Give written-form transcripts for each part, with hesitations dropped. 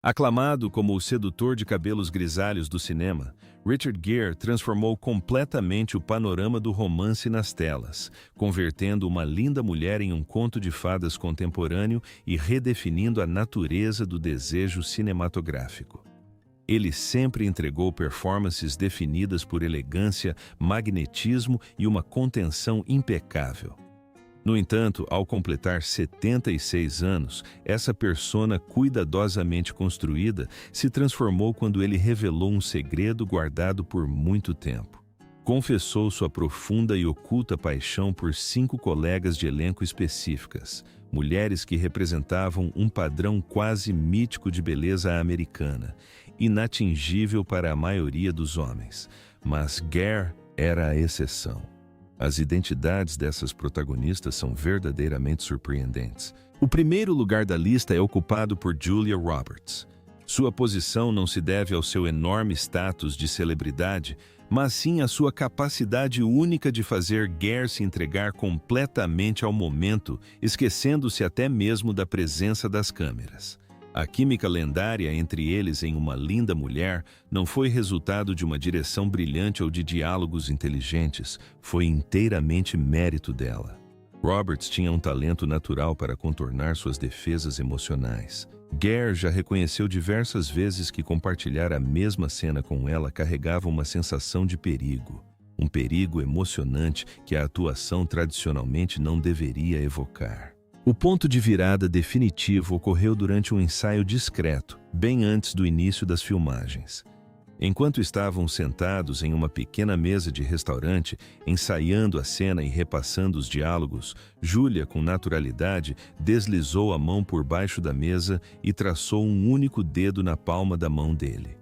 Aclamado como o sedutor de cabelos grisalhos do cinema, Richard Gere transformou completamente o panorama do romance nas telas, convertendo uma linda mulher em um conto de fadas contemporâneo e redefinindo a natureza do desejo cinematográfico. Ele sempre entregou performances definidas por elegância, magnetismo e uma contenção impecável. No entanto, ao completar 76 anos, essa persona cuidadosamente construída se transformou quando ele revelou um segredo guardado por muito tempo. Confessou sua profunda e oculta paixão por 5 colegas de elenco específicas, mulheres que representavam um padrão quase mítico de beleza americana, inatingível para a maioria dos homens. Mas Gere era a exceção. As identidades dessas protagonistas são verdadeiramente surpreendentes. O primeiro lugar da lista é ocupado por Julia Roberts. Sua posição não se deve ao seu enorme status de celebridade, mas sim à sua capacidade única de fazer Gere se entregar completamente ao momento, esquecendo-se até mesmo da presença das câmeras. A química lendária entre eles em Uma Linda Mulher não foi resultado de uma direção brilhante ou de diálogos inteligentes, foi inteiramente mérito dela. Roberts tinha um talento natural para contornar suas defesas emocionais. Gere já reconheceu diversas vezes que compartilhar a mesma cena com ela carregava uma sensação de perigo. Um perigo emocionante que a atuação tradicionalmente não deveria evocar. O ponto de virada definitivo ocorreu durante um ensaio discreto, bem antes do início das filmagens. Enquanto estavam sentados em uma pequena mesa de restaurante, ensaiando a cena e repassando os diálogos, Julia, com naturalidade, deslizou a mão por baixo da mesa e traçou um único dedo na palma da mão dele.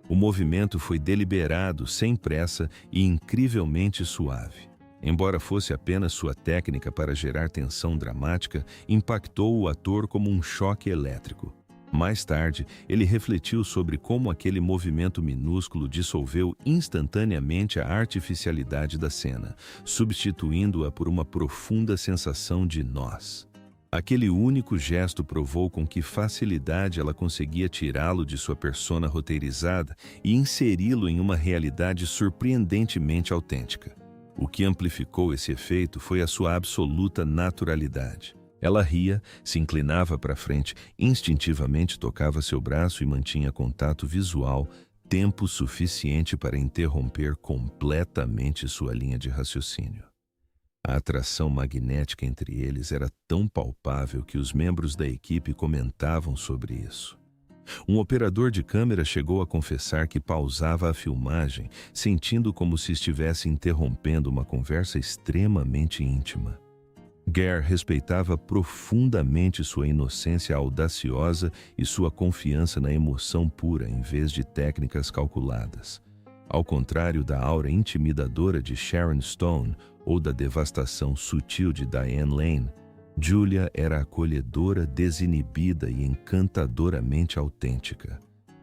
O movimento foi deliberado, sem pressa e incrivelmente suave. Embora fosse apenas sua técnica para gerar tensão dramática, impactou o ator como um choque elétrico. Mais tarde, ele refletiu sobre como aquele movimento minúsculo dissolveu instantaneamente a artificialidade da cena, substituindo-a por uma profunda sensação de nós. Aquele único gesto provou com que facilidade ela conseguia tirá-lo de sua persona roteirizada e inseri-lo em uma realidade surpreendentemente autêntica. O que amplificou esse efeito foi a sua absoluta naturalidade. Ela ria, se inclinava para frente, instintivamente tocava seu braço e mantinha contato visual, tempo suficiente para interromper completamente sua linha de raciocínio. A atração magnética entre eles era tão palpável que os membros da equipe comentavam sobre isso. Um operador de câmera chegou a confessar que pausava a filmagem, sentindo como se estivesse interrompendo uma conversa extremamente íntima. Gere respeitava profundamente sua inocência audaciosa e sua confiança na emoção pura em vez de técnicas calculadas. Ao contrário da aura intimidadora de Sharon Stone ou da devastação sutil de Diane Lane, Julia era acolhedora, desinibida e encantadoramente autêntica.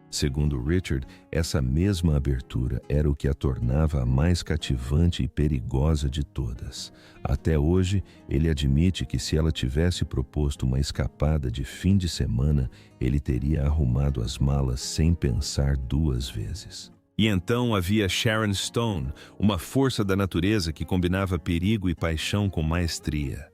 Segundo Richard, essa mesma abertura era o que a tornava a mais cativante e perigosa de todas. Até hoje, ele admite que se ela tivesse proposto uma escapada de fim de semana, ele teria arrumado as malas sem pensar 2 vezes. E então havia Sharon Stone, uma força da natureza que combinava perigo e paixão com maestria.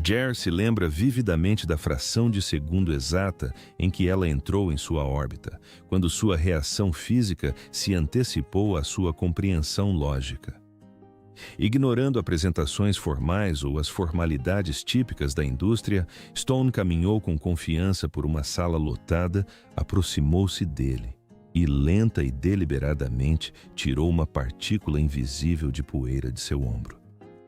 Gere se lembra vividamente da fração de segundo exata em que ela entrou em sua órbita, quando sua reação física se antecipou à sua compreensão lógica. Ignorando apresentações formais ou as formalidades típicas da indústria, Stone caminhou com confiança por uma sala lotada, aproximou-se dele e, lenta e deliberadamente, tirou uma partícula invisível de poeira de seu ombro.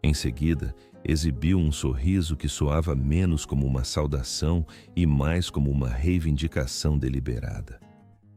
Em seguida, exibiu um sorriso que soava menos como uma saudação e mais como uma reivindicação deliberada.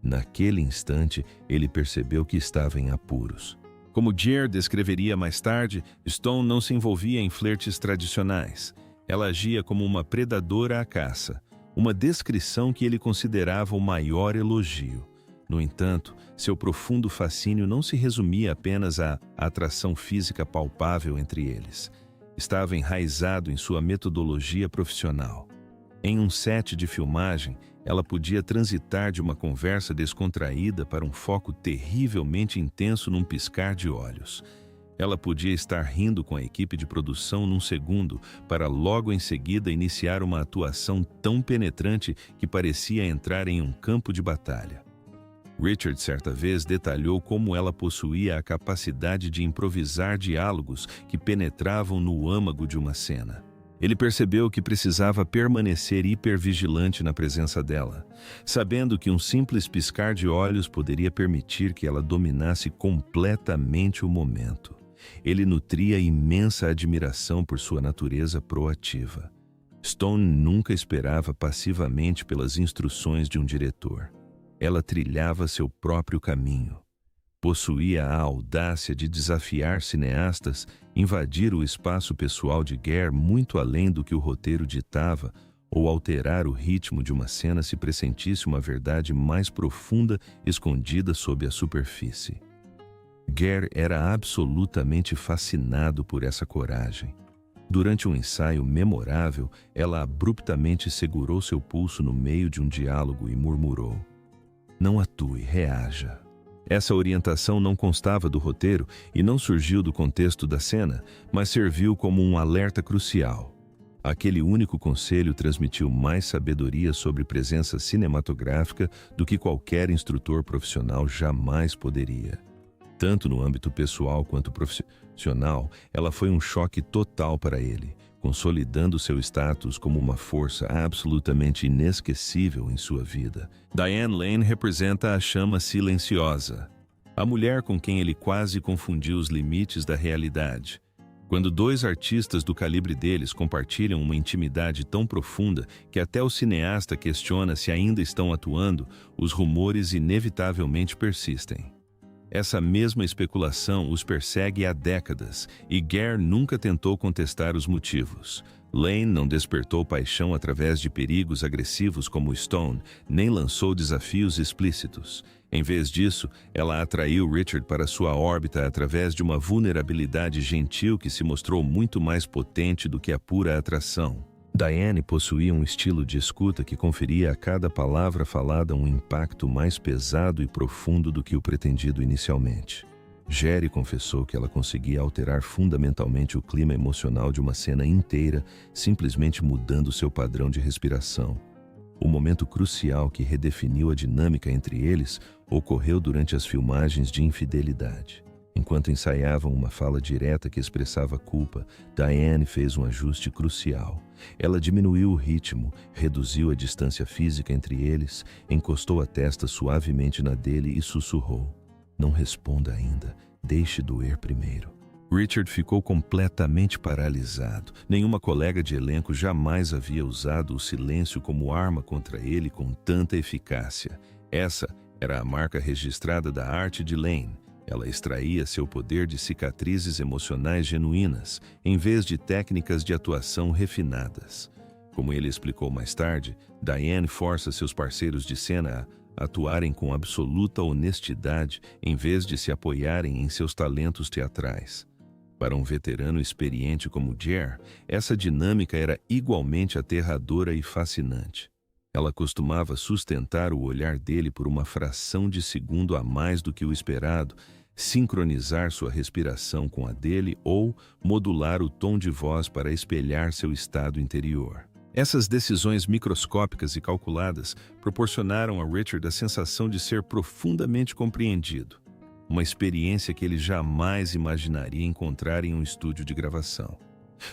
Naquele instante, ele percebeu que estava em apuros. Como Gere descreveria mais tarde, Stone não se envolvia em flertes tradicionais. Ela agia como uma predadora à caça, uma descrição que ele considerava o maior elogio. No entanto, seu profundo fascínio não se resumia apenas à atração física palpável entre eles. Estava enraizado em sua metodologia profissional. Em um set de filmagem, ela podia transitar de uma conversa descontraída para um foco terrivelmente intenso num piscar de olhos. Ela podia estar rindo com a equipe de produção num segundo, para logo em seguida iniciar uma atuação tão penetrante que parecia entrar em um campo de batalha. Richard certa vez detalhou como ela possuía a capacidade de improvisar diálogos que penetravam no âmago de uma cena. Ele percebeu que precisava permanecer hipervigilante na presença dela, sabendo que um simples piscar de olhos poderia permitir que ela dominasse completamente o momento. Ele nutria imensa admiração por sua natureza proativa. Stone nunca esperava passivamente pelas instruções de um diretor. Ela trilhava seu próprio caminho. Possuía a audácia de desafiar cineastas, invadir o espaço pessoal de Gare muito além do que o roteiro ditava, ou alterar o ritmo de uma cena se pressentisse uma verdade mais profunda escondida sob a superfície. Gare era absolutamente fascinado por essa coragem. Durante um ensaio memorável, ela abruptamente segurou seu pulso no meio de um diálogo e murmurou: "Não atue, reaja." Essa orientação não constava do roteiro e não surgiu do contexto da cena, mas serviu como um alerta crucial. Aquele único conselho transmitiu mais sabedoria sobre presença cinematográfica do que qualquer instrutor profissional jamais poderia. Tanto no âmbito pessoal quanto profissional, ela foi um choque total para ele, consolidando seu status como uma força absolutamente inesquecível em sua vida. Diane Lane representa a chama silenciosa, a mulher com quem ele quase confundiu os limites da realidade. Quando dois artistas do calibre deles compartilham uma intimidade tão profunda que até o cineasta questiona se ainda estão atuando, os rumores inevitavelmente persistem. Essa mesma especulação os persegue há décadas, e Gare nunca tentou contestar os motivos. Lane não despertou paixão através de perigos agressivos como Stone, nem lançou desafios explícitos. Em vez disso, ela atraiu Richard para sua órbita através de uma vulnerabilidade gentil que se mostrou muito mais potente do que a pura atração. Diane possuía um estilo de escuta que conferia a cada palavra falada um impacto mais pesado e profundo do que o pretendido inicialmente. Gare confessou que ela conseguia alterar fundamentalmente o clima emocional de uma cena inteira, simplesmente mudando seu padrão de respiração. O momento crucial que redefiniu a dinâmica entre eles ocorreu durante as filmagens de Infidelidade. Enquanto ensaiavam uma fala direta que expressava culpa, Diane fez um ajuste crucial. Ela diminuiu o ritmo, reduziu a distância física entre eles, encostou a testa suavemente na dele e sussurrou: "Não responda ainda, deixe doer primeiro." Richard ficou completamente paralisado. Nenhuma colega de elenco jamais havia usado o silêncio como arma contra ele com tanta eficácia. Essa era a marca registrada da arte de Lane. Ela extraía seu poder de cicatrizes emocionais genuínas, em vez de técnicas de atuação refinadas. Como ele explicou mais tarde, Diane força seus parceiros de cena a atuarem com absoluta honestidade, em vez de se apoiarem em seus talentos teatrais. Para um veterano experiente como Gare, essa dinâmica era igualmente aterradora e fascinante. Ela costumava sustentar o olhar dele por uma fração de segundo a mais do que o esperado, sincronizar sua respiração com a dele ou modular o tom de voz para espelhar seu estado interior. Essas decisões microscópicas e calculadas proporcionaram a Richard a sensação de ser profundamente compreendido, uma experiência que ele jamais imaginaria encontrar em um estúdio de gravação.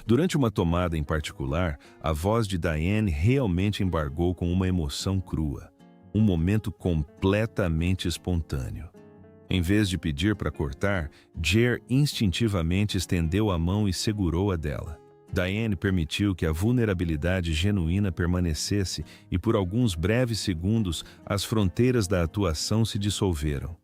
Durante uma tomada em particular, a voz de Diane realmente embargou com uma emoção crua, um momento completamente espontâneo. Em vez de pedir para cortar, Gare instintivamente estendeu a mão e segurou a dela. Diane permitiu que a vulnerabilidade genuína permanecesse e por alguns breves segundos as fronteiras da atuação se dissolveram.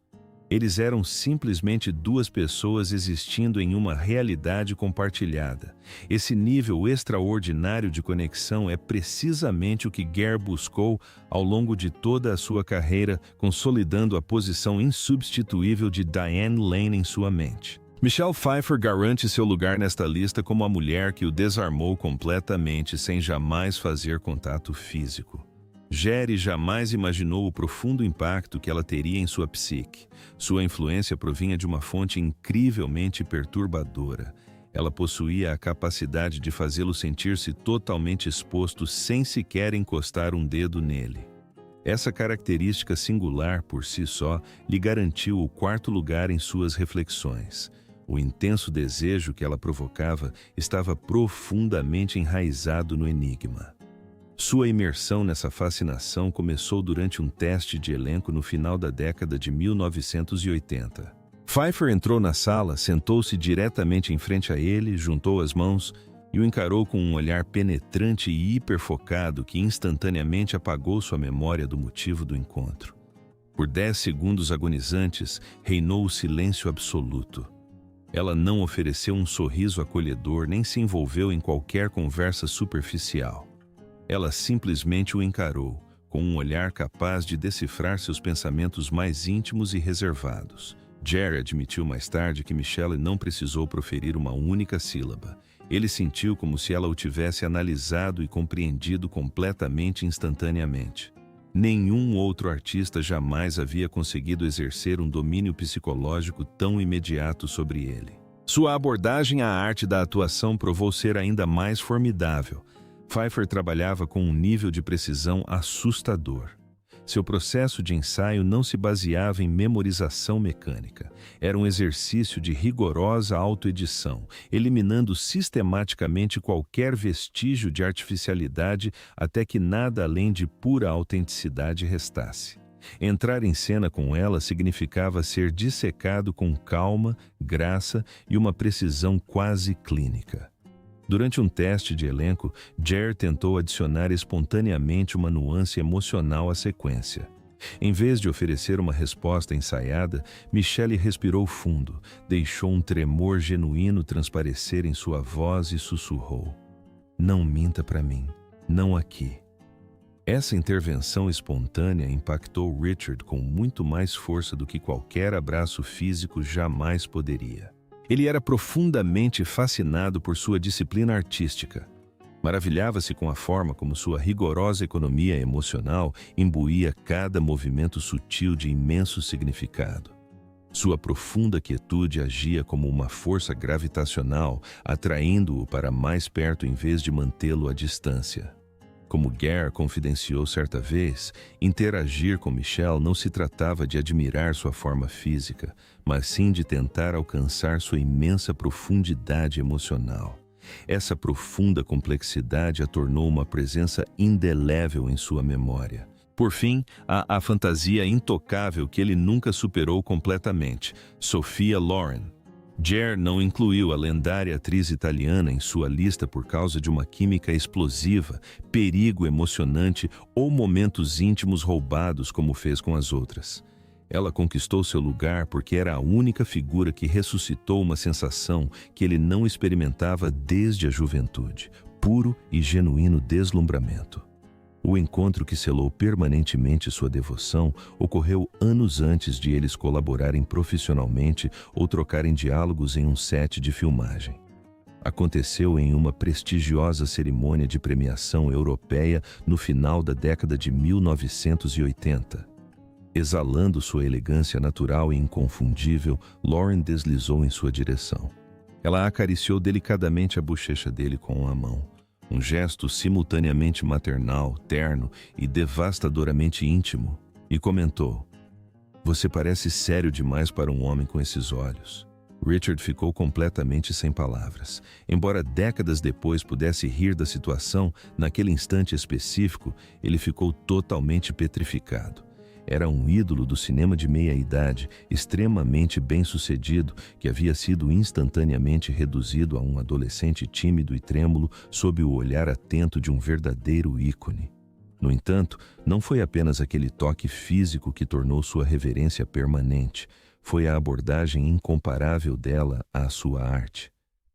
Eles eram simplesmente duas pessoas existindo em uma realidade compartilhada. Esse nível extraordinário de conexão é precisamente o que Gare buscou ao longo de toda a sua carreira, consolidando a posição insubstituível de Diane Lane em sua mente. Michelle Pfeiffer garante seu lugar nesta lista como a mulher que o desarmou completamente sem jamais fazer contato físico. Jerry jamais imaginou o profundo impacto que ela teria em sua psique. Sua influência provinha de uma fonte incrivelmente perturbadora. Ela possuía a capacidade de fazê-lo sentir-se totalmente exposto sem sequer encostar um dedo nele. Essa característica singular por si só lhe garantiu o quarto lugar em suas reflexões. O intenso desejo que ela provocava estava profundamente enraizado no enigma. Sua imersão nessa fascinação começou durante um teste de elenco no final da década de 1980. Pfeiffer entrou na sala, sentou-se diretamente em frente a ele, juntou as mãos e o encarou com um olhar penetrante e hiperfocado que instantaneamente apagou sua memória do motivo do encontro. Por 10 segundos agonizantes, reinou o silêncio absoluto. Ela não ofereceu um sorriso acolhedor nem se envolveu em qualquer conversa superficial. Ela simplesmente o encarou, com um olhar capaz de decifrar seus pensamentos mais íntimos e reservados. Jerry admitiu mais tarde que Michelle não precisou proferir uma única sílaba. Ele sentiu como se ela o tivesse analisado e compreendido completamente instantaneamente. Nenhum outro artista jamais havia conseguido exercer um domínio psicológico tão imediato sobre ele. Sua abordagem à arte da atuação provou ser ainda mais formidável. Pfeiffer trabalhava com um nível de precisão assustador. Seu processo de ensaio não se baseava em memorização mecânica. Era um exercício de rigorosa autoedição, eliminando sistematicamente qualquer vestígio de artificialidade até que nada além de pura autenticidade restasse. Entrar em cena com ela significava ser dissecado com calma, graça e uma precisão quase clínica. Durante um teste de elenco, Jerry tentou adicionar espontaneamente uma nuance emocional à sequência. Em vez de oferecer uma resposta ensaiada, Michelle respirou fundo, deixou um tremor genuíno transparecer em sua voz e sussurrou: "Não minta para mim, não aqui." Essa intervenção espontânea impactou Richard com muito mais força do que qualquer abraço físico jamais poderia. Ele era profundamente fascinado por sua disciplina artística. Maravilhava-se com a forma como sua rigorosa economia emocional imbuía cada movimento sutil de imenso significado. Sua profunda quietude agia como uma força gravitacional, atraindo-o para mais perto em vez de mantê-lo à distância. Como Gare confidenciou certa vez, interagir com Michelle não se tratava de admirar sua forma física, mas sim de tentar alcançar sua imensa profundidade emocional. Essa profunda complexidade a tornou uma presença indelével em sua memória. Por fim, há a fantasia intocável que ele nunca superou completamente, Sophia Loren. Jerry não incluiu a lendária atriz italiana em sua lista por causa de uma química explosiva, perigo emocionante ou momentos íntimos roubados como fez com as outras. Ela conquistou seu lugar porque era a única figura que ressuscitou uma sensação que ele não experimentava desde a juventude, puro e genuíno deslumbramento. O encontro que selou permanentemente sua devoção ocorreu anos antes de eles colaborarem profissionalmente ou trocarem diálogos em um set de filmagem. Aconteceu em uma prestigiosa cerimônia de premiação europeia no final da década de 1980. Exalando sua elegância natural e inconfundível, Loren deslizou em sua direção. Ela acariciou delicadamente a bochecha dele com a mão. Um gesto simultaneamente maternal, terno e devastadoramente íntimo, e comentou: "Você parece sério demais para um homem com esses olhos." Richard ficou completamente sem palavras. Embora décadas depois pudesse rir da situação, naquele instante específico, ele ficou totalmente petrificado. Era um ídolo do cinema de meia-idade, extremamente bem-sucedido, que havia sido instantaneamente reduzido a um adolescente tímido e trêmulo sob o olhar atento de um verdadeiro ícone. No entanto, não foi apenas aquele toque físico que tornou sua reverência permanente, foi a abordagem incomparável dela à sua arte.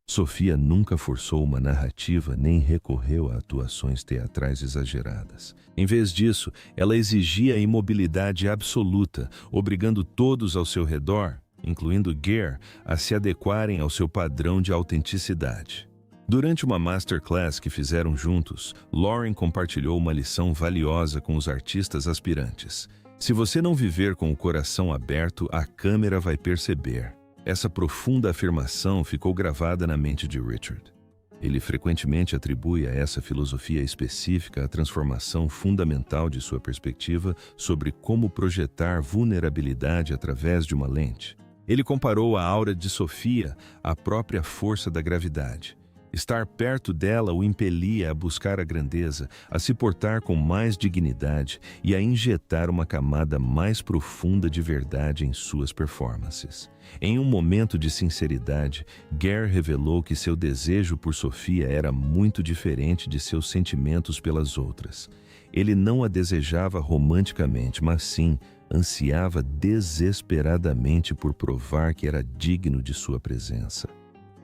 Sophia nunca forçou uma narrativa nem recorreu a atuações teatrais exageradas. Em vez disso, ela exigia a imobilidade absoluta, obrigando todos ao seu redor, incluindo Gare, a se adequarem ao seu padrão de autenticidade. Durante uma masterclass que fizeram juntos, Lauren compartilhou uma lição valiosa com os artistas aspirantes. Se você não viver com o coração aberto, a câmera vai perceber. Essa profunda afirmação ficou gravada na mente de Richard. Ele frequentemente atribui a essa filosofia específica a transformação fundamental de sua perspectiva sobre como projetar vulnerabilidade através de uma lente. Ele comparou a aura de Sofia à própria força da gravidade. Estar perto dela o impelia a buscar a grandeza, a se portar com mais dignidade e a injetar uma camada mais profunda de verdade em suas performances. Em um momento de sinceridade, Gare revelou que seu desejo por Sofia era muito diferente de seus sentimentos pelas outras. Ele não a desejava romanticamente, mas sim ansiava desesperadamente por provar que era digno de sua presença.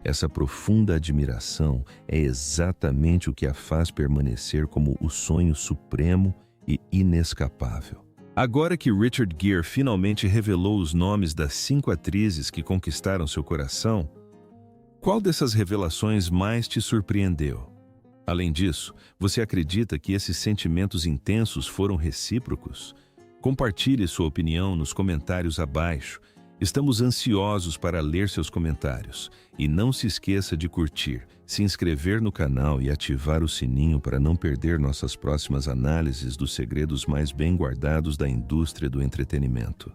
Essa profunda admiração é exatamente o que a faz permanecer como o sonho supremo e inescapável. Agora que Richard Gere finalmente revelou os nomes das 5 atrizes que conquistaram seu coração, qual dessas revelações mais te surpreendeu? Além disso, você acredita que esses sentimentos intensos foram recíprocos? Compartilhe sua opinião nos comentários abaixo. Estamos ansiosos para ler seus comentários. E não se esqueça de curtir, se inscrever no canal e ativar o sininho para não perder nossas próximas análises dos segredos mais bem guardados da indústria do entretenimento.